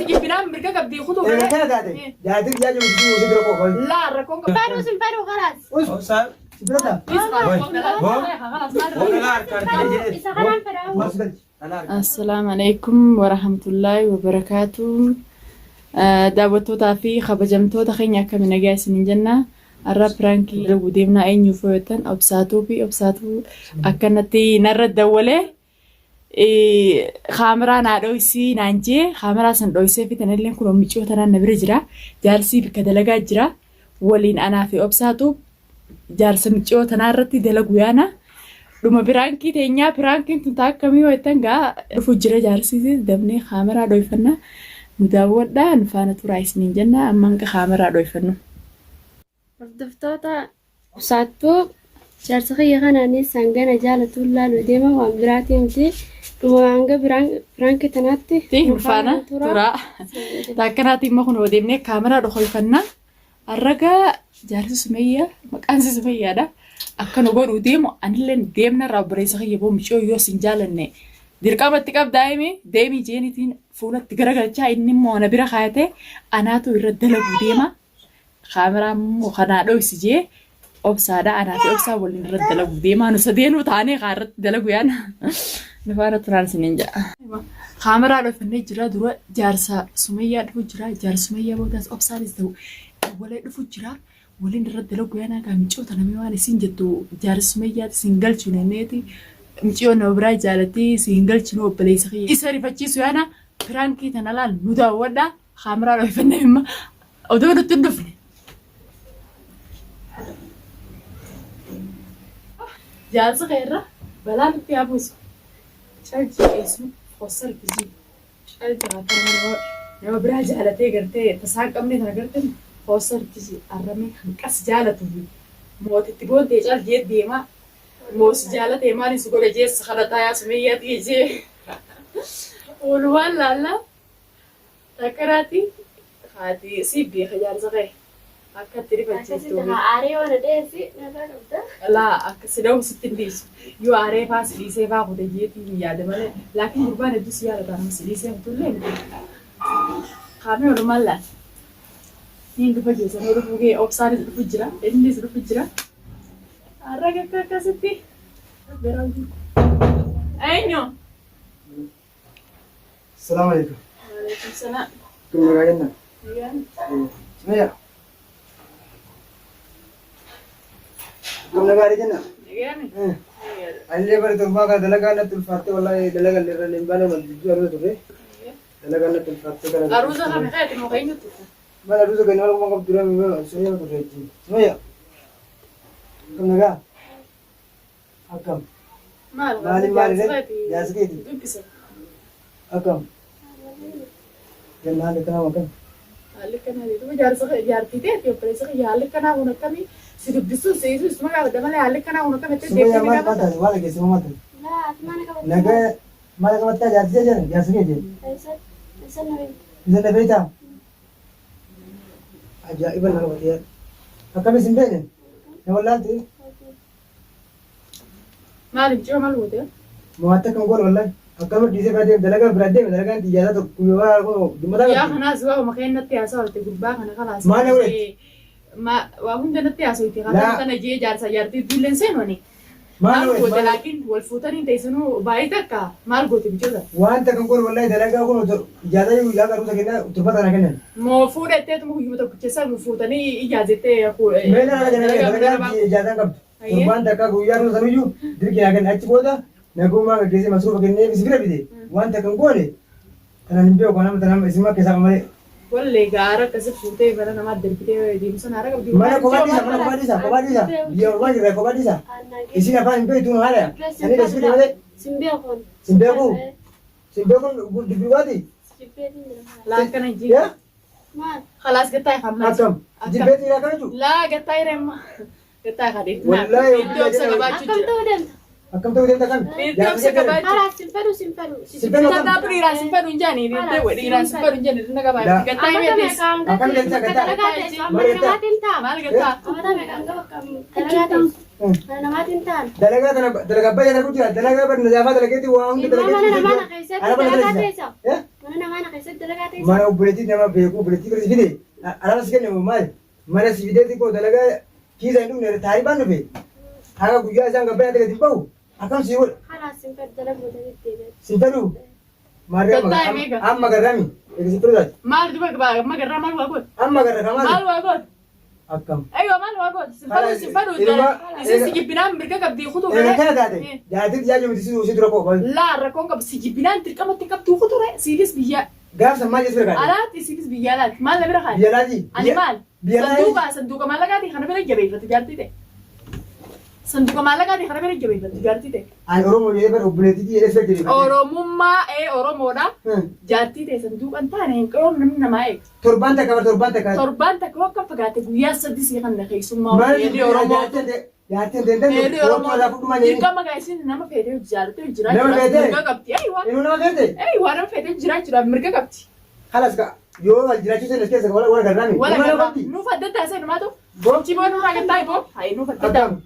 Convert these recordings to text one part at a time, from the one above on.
تجيب بنام بركة بدي خذوا انا كده دادي دادي جاي يجي يدري كوكو لا ركون سنفروا سنفروا خلاص وش سبرتا السلام عليكم ورحمة الله وبركاته. daawwattootaa fi kabajamtoota keenya akka nagaa isiniin jenna. Har'a pirankii dalaguu deemnaa eenyu fooyyatan obsaatuu akkanatti narra dawwalee kaameraa naa dho'isii naan jee kaameraa san dho'isee fi tanallee kun micoota naan na bira jira. Jaarsii bikka dalagaa jira waliin anaa fi obsaatu jaarsa micoota naa irratti dalaguu yaana. Dhuma pirankii teenyaa pirankiin tun akkamii hojjetan gaa dhufu jira jaarsii dabnee kaameraa dho'ifannaa. Mudaawwadhaa nufaana turaa isiniin jenna amma hanqa kaameraa dho'ifannu. hordoftoota obsaattuu jaarsa kiyya kanaanis hangana jaalatuun laaluu deema waan biraatii miti dhuma hanga pirankii tanaatti nufaana turaa taakkanaatii immoo kun deemnee kaameraa dho'ifannaa. Harragaa jaarsi Sumayyaa maqaan isaa Sumayyaadha. Akka nu godhuu deemu anillee deemna irraa obboleessa kiyya boo micoo yoo sin jaalanne dirqamatti qabdaa'ime deemii jeenitiin fuulatti garagalchaa inni immoo na bira kaayatee anaatu irra dalaguu deema. Kaameraa immoo kanaa dho'isi jee obsaadha anaa fi obsaa waliin irra dalaguu deema. Nu sadeenuu taanee kaa irratti dalagu yaana. Nufaana turaan isiniin jedha. Kaameraa dho'ifannee jira dura jaarsa Sumayyaa dhufu jira. Jaarsa Sumayyaa boodaas obsaanis ta'u walee dhufu jira. Waliin irra dalagu yaana gaa micoota namni waan isin jettu jaarsa Sumayyaatti isin galchu nameeti. Micoon na biraa jaalatti siin galchinu obboleessa kiyya. Isa rifachiisu yaana pirankii tana laal nu daawwadhaa kaameraa dho'ifannee imma odoo nutti hin dhufne. Jaarsa keerra balaa nutti yaabuusu. Calji eessu hossar kijii. Calji haatara nama biraa jaalatee gartee tasaa qabnee tana gartee hossar kijii arramee hanqas jaalatu mootitti booddee caljee deemaa. Moosi jaalatee maali si godhe jeessa kadhataa yaa Sumayyaati jee. Walumaan laallaa takkaraati haati si beeka jaarsa kee akka itti rifachiiftu. Aaree waan dheessi narraa qabda. Laa akka si dha'u sitti hin dhiisu. Yoo aaree faa si dhiisee faa kute jeetii hin yaada malee laakiin gurbaan hedduu si yaadataa nama si dhiisee mutullee miti. Kaamee walumaan laalla. Niin dhufa jeessa nuu dhufuu gee obsaanis dhufu jira innis dhufu jira. Harraga akka akkasitti eenyu? السلام عليكم. Waalaikum salaam. كنا قاعدين سمية كنا قاعدين Nagaani? اللي بري تربا كذا دلقا نت الفاتة والله دلقا اللي رليمبانا ما تجوا أروز ترى دلقا نت الفاتة كذا Aruusa kami kaya timo kayo tuh. ما أروز كنا ولا ما قبض درام ما سمية ما ترى سمية كنا قاعد أكم Maal? مالي جالس كذي Dubbisa. أكم جنان كنا مكان Haalli kanaa jedhu jaartii ta'e obboleessa kiyya haalli kanaa kun akkamii si dubbisu seesu isuma gaafata malee haalli kanaa kun akkamitti سمية deemtee ما gaafata? تاني ولا كيس ما تاني laa asmaana qabata نجا ما لك ما تاني جالس كذي eessan nabi إذا نبيتا عجائب النغمة يا أكمل سنبين نقول أنت Maaliif jiru maal goote? مواتك نقول والله أكمل ديزي بعدين دلقا برادين دلقا أنت جالس كلها دمدا Yaa kanaas waa makeen natti haasaa walte gurbaa kana kalaas. Maal hawwate? Waa hunda natti haasaa walte Laa. kana kana jee jaarsa jaartii dulleen seenwani. ما Maal goote نقول laakiin wal fuutanii teessanuu baay'ee takka maal goote bichoota? وأنت كنقول والله دلقا أكون جالس يا كروسا كنا تربط أنا كنا Moo fuudhattee tuma guyyuma tokko keessa fuutanii ijaazettee مين أنا جالس جالس كم تربان دكا كويا كروسا نيجو درك يا كنا أتش بودا نقول ما كيسي مسروق كنا بسبرة بدي وأنت كنقول أنا نبيه كنا مثلا اسمه كيسا كمالي wallee gaara akkasi fuutee bara namaa darbitee deemsan haara qabdi. mana kobadisa dia orang juga kobadisa isi apa impe itu ada ini dah sudah ada simbeekon simbeku dibuati Laan kana jii. ya maal Khalaas gattaa hamma. macam jibeti ya kan itu Laa gattaa iremma. Gattaa kadee. Wallahi, Iddoo obsa gabaachuu akkam jira. ta'uu deemta akan tahu dia kan Iddoo obsa gabaachuu. halaas sinfedhu sinfedhu Sinfedhu. Gattaa dhiiraan sinfedhu hin jaani. Dhiiraan sinfedhu hin jaani. Dinna gabaachuu. Gattaa amata himeetis. meeqaan Akkam gati deemsa gattaa? mana namaatiin ta'a Maal gattaa? amata meeqaan gaba kam dalagaa ta'e mana namaatiin ta'an dalaga bayar aku jual dalaga ber nazafa dalaga itu uang ilma mana dalaga mana keessatti dalagaa teessa ya mana Mana mana keessa dalagaa ta'e. Mana obboleettii nama beeku obboleettii bira si fide. Arabas kennamu maal? Mana si fideetti koo dalagaa kiisa hin dhumne taaribaan dhufe. Haga guyyaa isaan gabbaa ta'e gadi bahu. Akkam si godha? Kalaas sin fed dalagaa ta'e. Si fedhu? Amma garraami. Eegisi turuudhaati. Maal duba magarraa maal waa godhu? Amma garra kamaa. Maal waa godhu? Akkam. Aywa maal waa godhu? Sinfadhu isin si jibbinaan mirga qabdii kutuu Eega kana taate. Jaatii jaaji miti si dura koo. Laa rakkoon qabu si jibbinaan dirqamatti qabduu kuture siilis biyya. Gaafsa maal jechuudha gaadhi? Alaatti siilis biyya alaatti maal na bira kaa'e? Biyya laatii. Ani maal? Sanduuqa maallaqaatii kana bira jabeeffatu jaartii ta'e. Sanduuqa maallaqaatii kana bira jabeeffatu jaartii ta'e. Ani Oromoo jedhee bara obboleettii jedhee sirra jedhee. Oromummaa Oromoodha. Jaartii ta'e sanduuqa hin taane hin qabu namni namaa eega. Torbaan takka bara torbaan takka. Torbaan takka akka fagaate guyyaa sadii si kan keessummaa hojii Oromoo. Jaartiin deemtee Hojii Oromoo lafa dhuma ni. Dirqama gaasiin nama feetee jiraatee jiraachuu. Nama feetee. Mirga qabdi. Ayiwa. Inuu nama feetee. Ayiwa nama feetee jiraachuudhaaf mirga qabdi. Halas ka yoo wal jiraachuu seenes keessa wala garraami. Wala garraami. Nuuf adda taasise dhumaatu. Boomchi boonu irraa gad taa'e boom. Hayi nuuf adda taa'e.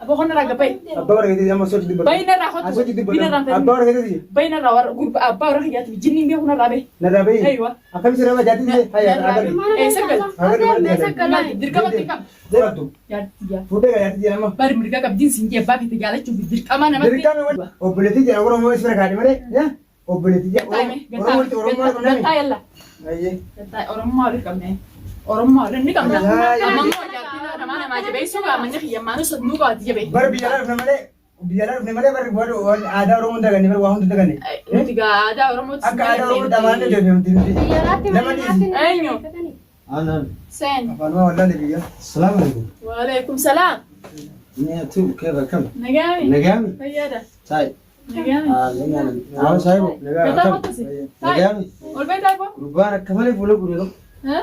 Abba qonna irraa gabbay. Abbaa warra keetii amma sochi dubbatu. Bayina irraa hotu. Sochi dubbatu. Bina irraa Abbaa warra keetii. Bayina irraa warra gurba abbaa warra kiyyaatu jinni beeku narraa bee. Narraa bee. Ayiwa. Akkamitti nama jaartii jee hayya agari. Sagal. Dirqama xiqqam. Deemattu. Jaartii. Fuudhee jaartii jee nama. Bari mirga qabdiin siin jee abbaa keetti jaalachuuf dirqama namatti. Dirqama obboleettii jee Oromoo isfira kaadhi malee. Obboleettii jee Oromoo Gattaa yalla. Ayyee. Gattaa Oromoo waliin qabne. Oromoo waliin ni qabna. Ammoo jaartii namaa jabeessuu qaamanni kiyyammaanu sodnuu qabaatti jabee. Bara biyya laa dhufne malee barri aadaa Oromoo daganne bara waa hunda daganne. Nuti gaa aadaa Oromootti. Akka aadaa Oromoo dhamaanne deemte nuti. Nama dhiisi. Eenyu. Anan. Seen. Afaan wallaale biyya. Assalamu alaikum. Waalaikum salaam. Niatu kaifa kam? Nagaami. Nagami. Fayyada. Sai. Nagaami. Nagami. Awan sahibu. Gataa mottasi. Nagami. Ol beekaa ko. Gurbaan akka malee fuula guree qabu. Ha?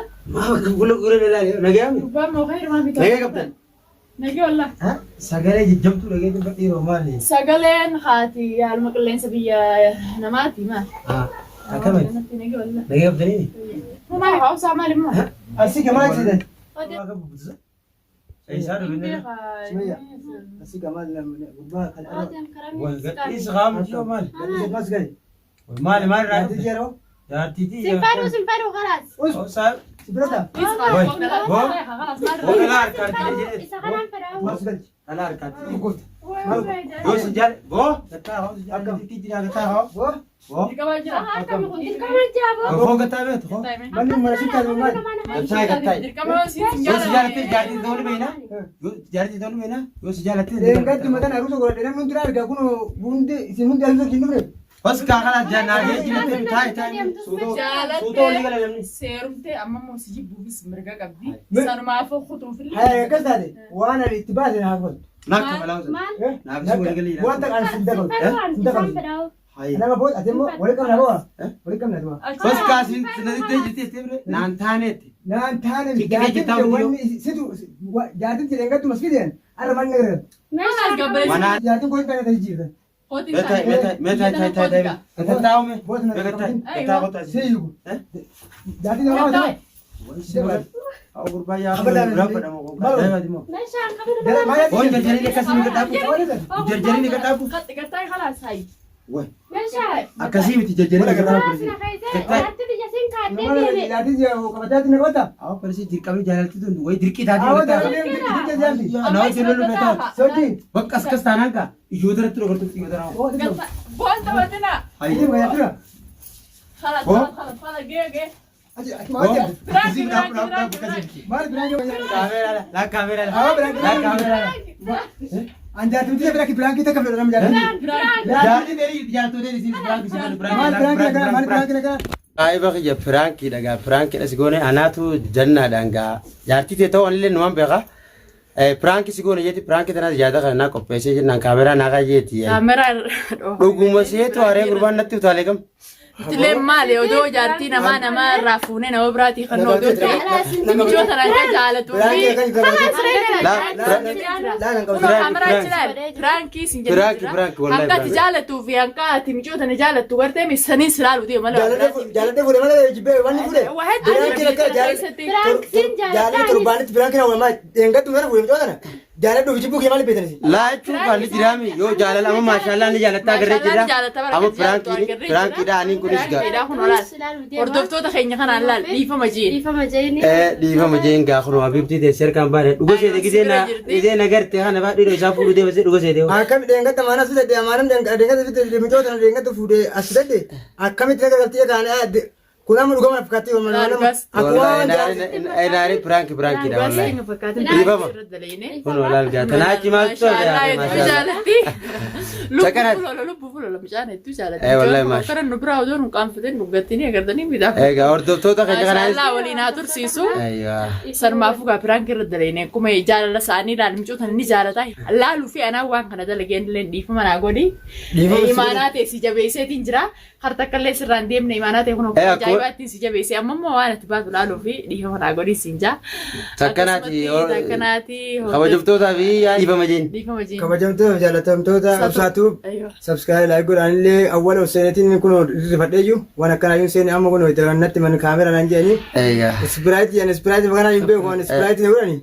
Fuula guree dalaale. Nagami. Gurbaan moo khayr maa bitaa. Nagee qabdan. Nagee wallah. Sagalee jajjabtuu dhagee dubba dhiiroo maali? Sagaleen haati haaluma qilleensa biyya namaati maal? Akkamii? Nagee wallah. Nagee qabdanii? Maal hawsaa maal immoo? Asii kamaa jedhan. Waa qabu butusa. Isaa dhugenne. Asii kamaa gurbaa kan Is qaamu jiru maali? mas gadi. Maali maali Jaartii raati? jeeroo. Jaartiiti. Sinfadhu khalaas. Saa. Sibirata. Alaa harkaatti jedhe. Isa kanaan fedhaa. Mas gadi. Alaa harkaatti. Bukuut. Yoo si jaal. Boo. Gataa hoo. Jaartiitti jira gataa hoo. Boo. Boo. Dirqama jira. Dirqama jaaboo. Hoo gataa beetu hoo. Manni mana sitti haasa'u maali? Gataa gataa. Dirqama Yoo si jaalatte jaartii ta'uu ni beekna. Jaartii ta'uu ni beekna. Yoo si jaalatte. Deengatti mataan haruusa godhadhe namni hundi argaa kun hundi isin hundi haruusa hin dhufne. Bas kaakala jannaagee jirutti taa'e taa'e. Suutoo olii gala namni. Seerumtee amma moo si jibbuufis mirga qabdi. Sanumaafuu kutuufillee. Haya akkas taate waan ani itti baase naaf godhu. Nakka balaa naafis walii galii. Wanta kan sin dabalu. Nama bood ati immoo walii qabna boora. Walii qabna duma. Bas kaasiin sinadittee jirti estee naan taaneetti. Naan taane Kikikee jitaa wanni situ jaartin jedheen gattu mas fideen arra manni gara. Maal gabbare. Manaa. Jaartin kooti kana ta'i jirta. Meetaa gataa taa'ume. Gataa gataa qotaa. Seeyugu. Jaartin nama ta'a. Awwa gurbaa yaa gurbaa fadhamu qotaa. Deemaa dimoo. Meeshaan qabatu. Boon jarjariin akkasii ni gadhaabu. Jarjariin ni gadhaabu. Gataa khalaas hayi. Way. Meeshaan. Akkasii miti jarjariin ni gadhaabu. Asina fayyadee. Wanti biyya siin kaadhee Nama deeme. jaartin qabataati ni qabata. Awwa parisi dirqamni jaalalti tun way dirqii taatee Awwa gadhaabu. jaartin dirqii jaartin. Naa hojii lollu beekaa. Sochi. Bakka as kas taanaan kaa iyyoo daratti dhogartuuf xiyyoo daraa. Boonta watina. Ayi ma yaatira. Khalaas Boo. khalaas gee. Aji maal jedhu. Akkasii midhaan midhaan akkasii. Maal biraan yoo Kaameeraadha. Laa kaameeraadha. Awwa biraan Laa kaameeraadha. Anjaatin biyya biraa biraan kita kafee nama jaartin. Jaartii berii jaartotee isin firaanki isin Maal biraan kana kana maal biraan kana kana. Aiba kiyya firaanki dhagaa firaanki dhas goone anaatu jannaadhaan gaa jaartii ta'e ta'uu anillee numaan beeka. Firaanki si goone jetti firaanki tanaas yaada kana naa qopheessee jennaan kaameeraa naa qajeetti. Kaameraa. Dhuguma seetu haree gurbaan natti utaalee kam. Tilee maali odoo jaartii namaa irraa fuunee nama biraatii kan odoo ta'e mijoota ranka jaalatu firaankii sin jedhu hanqa ati jaalatu fi hanqa ati mijoota na jaalatu gartee misanii silaalu ta'e mala Jaalatee fuudhee malee jibbee wanni fuudhee. Jaalatee turbaanitti biraan kana walumaa deengattu mana fuudhee micoota na. jaaladhu fi jibbuu kee maaliif beektanis? Laachuu kan jiraami yoo jaalala amma maashaallah ni jaalataa agarree jira amma firaankiidha aniin kunis hordoftoota keenya kanaan laal dhiifama jeen dhiifama jeen gaa kunoo abibtii teessee kan baane dhuga seete gidee nagarte kana baadhiidho isaa fuudhu deebasee dhuga seete akkamitti deengata maanas fidadde amaanan deengata fidadde micoota deengata fuudhee as fidadde akkamitti nagargaltee kaane kuna mu duga mana fakati wa mana akwa inaari prank da wallahi dibama kun walal ga tanaji ma to ya sakana lubbu fulo mjana tu jala wallahi ma karan nu braaw don kan fiden nu gatini agardani bida ga ordo to ta kana Allah walina tursiisu aywa sarma fuga prank raddalayne kuma jala la saani dal mjota ni jala tay Allah lu fi ana wan kana dalageen len difama na godi imanate si jabeese tinjira harta kalle sirran demne imanate kuno Batin si jabe si amma mo wala tibatu lalo fi di hona godi sinja takkanati takkanati kabajamtoota fi dhiifama jeen kabajamtoota jaalatamtoota absaatu subscribe like godhanillee awwala useenatiin kuno rifadheeju waan akkana yuun seeni amma kuno itti man kaamera nan jeeni sprite bakana yimbe ko sprite ne urani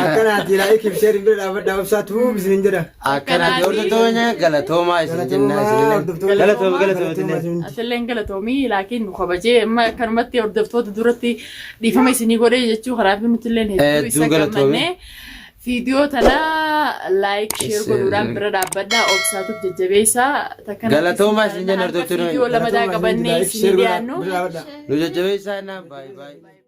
akkanati like share imbe dabadda absaatu bisin jira akkanati ordo toonya galatoma isin jenna isin galatoma atellen galatomi lakin khabaje ma kanumatti hordoftoota duratti dhiifama isinii godhe jechuu karaa fi nuti illee hedduu isa gammanne viidiyoo tana like share godhuudhaan bira dhaabbadhaa obsaatuuf jajjabeessaa galatoomaa isin jenna hordoftoota viidiyoo lama daa qabannee isinii dhiyaannu nu jajjabeessaa bye bye